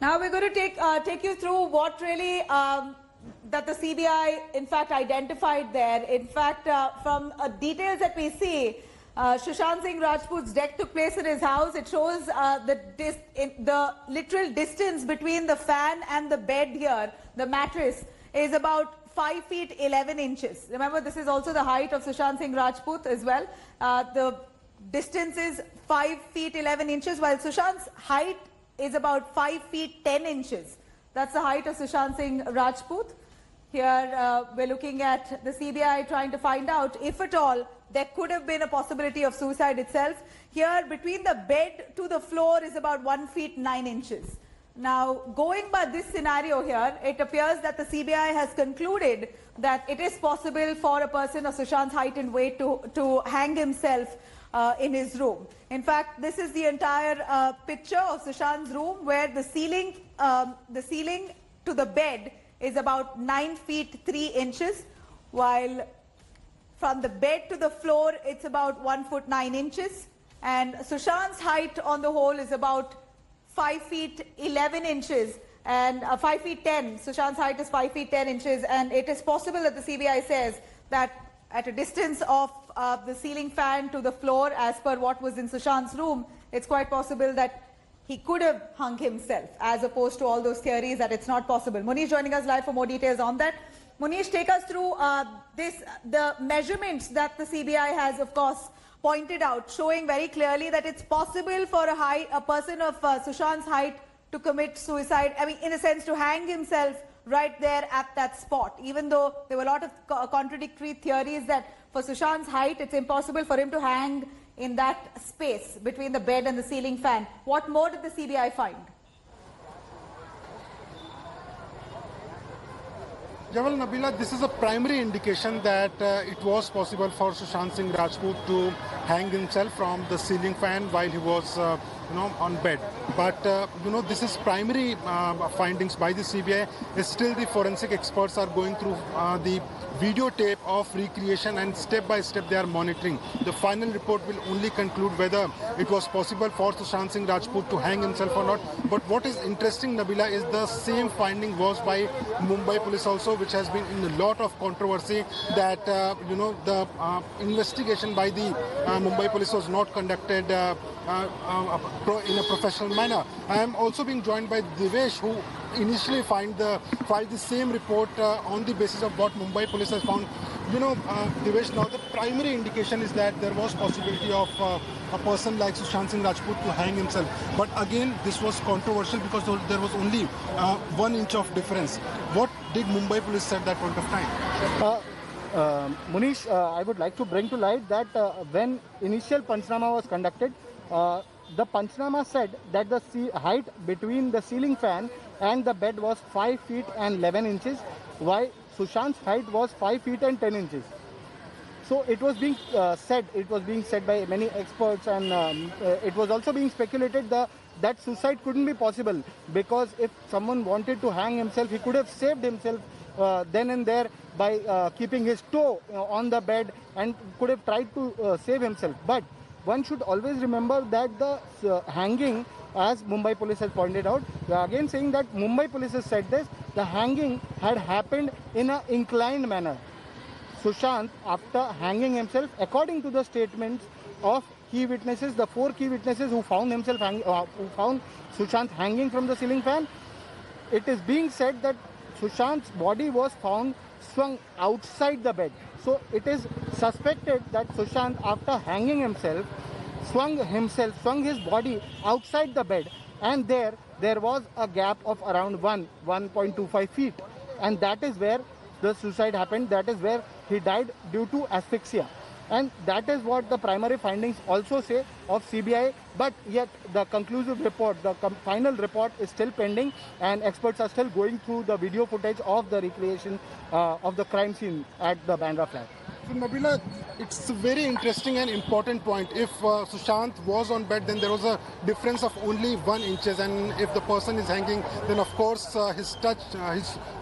Now we're going to take you through what really that the CBI in fact identified there. In fact, from details that we see, Sushant Singh Rajput's death took place in his house. It shows the literal distance between the fan and the bed here, the mattress, is about 5 feet 11 inches. Remember, this is also the height of Sushant Singh Rajput as well. The distance is 5 feet 11 inches, while Sushant's height is about 5 feet 10 inches. That's the height of Sushant Singh Rajput. Here we're looking at the CBI trying to find out if at all there could have been a possibility of suicide itself. Here between the bed to the floor is about 1 feet 9 inches. Now, going by this scenario here, it appears that the CBI has concluded that it is possible for a person of Sushant's height and weight to hang himself in his room. In fact, this is the entire picture of Sushant's room, where the ceiling to the bed is about 9 feet 3 inches, while from the bed to the floor it's about 1 foot 9 inches, and Sushant's height on the whole is about 5 feet 11 inches and 5 feet 10. Sushant's height is 5 feet 10 inches, and it is possible that the CBI says that at a distance of the ceiling fan to the floor, as per what was in Sushant's room, it's quite possible that he could have hung himself, as opposed to all those theories that it's not possible. Munish joining us live for more details on that. Munish, take us through the measurements that the CBI has, of course, pointed out, showing very clearly that it's possible for a person of Sushant's height to commit suicide. I mean, in a sense, to hang himself right there at that spot, even though there were a lot of contradictory theories that for Sushant's height, it's impossible for him to hang in that space between the bed and the ceiling fan. What more did the CBI find? Well, Nabila, this is a primary indication that it was possible for Sushant Singh Rajput to hang himself from the ceiling fan while he was on bed. But this is primary findings by the CBI. Still, the forensic experts are going through the videotape of recreation, and step by step they are monitoring. The final report will only conclude whether it was possible for Sushant Singh Rajput to hang himself or not. But what is interesting, Nabila, is the same finding was by Mumbai police also, which has been in a lot of controversy, that the investigation by the Mumbai police was not conducted in a professional manner. I am also being joined by Divesh, who initially filed the same report on the basis of what Mumbai police has found. Divesh, now the primary indication is that there was possibility of a person like Sushant Singh Rajput to hang himself. But again, this was controversial because there was only 1 inch of difference. What did Mumbai police say at that point of time? Munish, I would like to bring to light that when initial Panchnama was conducted, the Panchnama said that the height between the ceiling fan and the bed was 5 feet and 11 inches, while Sushant's height was 5 feet and 10 inches. So it was being said by many experts, and it was also being speculated that suicide couldn't be possible, because if someone wanted to hang himself, he could have saved himself then and there by keeping his toe on the bed, and could have tried to save himself. But one should always remember that the hanging, as Mumbai police has pointed out, we are again saying that Mumbai police has said this, the hanging had happened in an inclined manner. Sushant, after hanging himself, according to the statements of key witnesses, the 4 key witnesses who found Sushant hanging from the ceiling fan, it is being said that Sushant's body was found swung outside the bed. So it is suspected that Sushant, after hanging himself, swung his body outside the bed, and there was a gap of around 1.25 feet, and that is where the suicide happened. That is where he died due to asphyxia, and that is what the primary findings also say of CBI. But yet the conclusive report, the final report, is still pending, and experts are still going through the video footage of the recreation of the crime scene at the Bandra flat. So Nabila, it's a very interesting and important point. If Sushant was on bed, then there was a difference of only 1 inches, and if the person is hanging, then of course his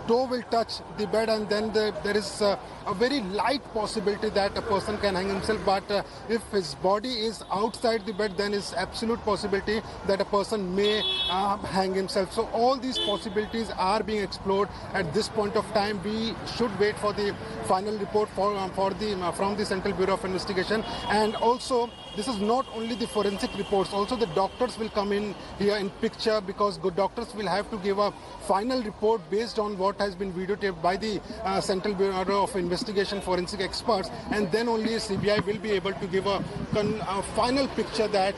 toe will touch the bed, and then there is a very light possibility that a person can hang himself. But if his body is outside the bed, then is absolute possibility that a person may hang himself. So all these possibilities are being explored at this point of time. We should wait for the final report from the Central Bureau of Investigation. And also, this is not only the forensic reports, also the doctors will come in here in picture, because good doctors will have to give a final report based on what has been videotaped by the Central Bureau of Investigation forensic experts, and then only CBI will be able to give a final picture that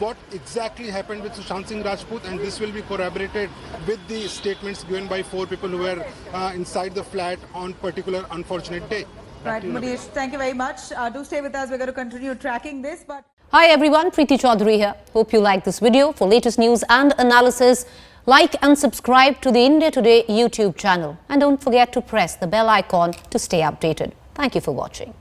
what exactly happened with Sushant Singh Rajput, and this will be corroborated with the statements given by 4 people who were inside the flat on particular unfortunate day. Right, Manish, thank you very much. Do stay with us. We're going to continue tracking this. But Hi everyone, Preeti Chaudhary here. Hope you like this video. For latest news and analysis, like and subscribe to the India Today YouTube channel. And don't forget to press the bell icon to stay updated. Thank you for watching.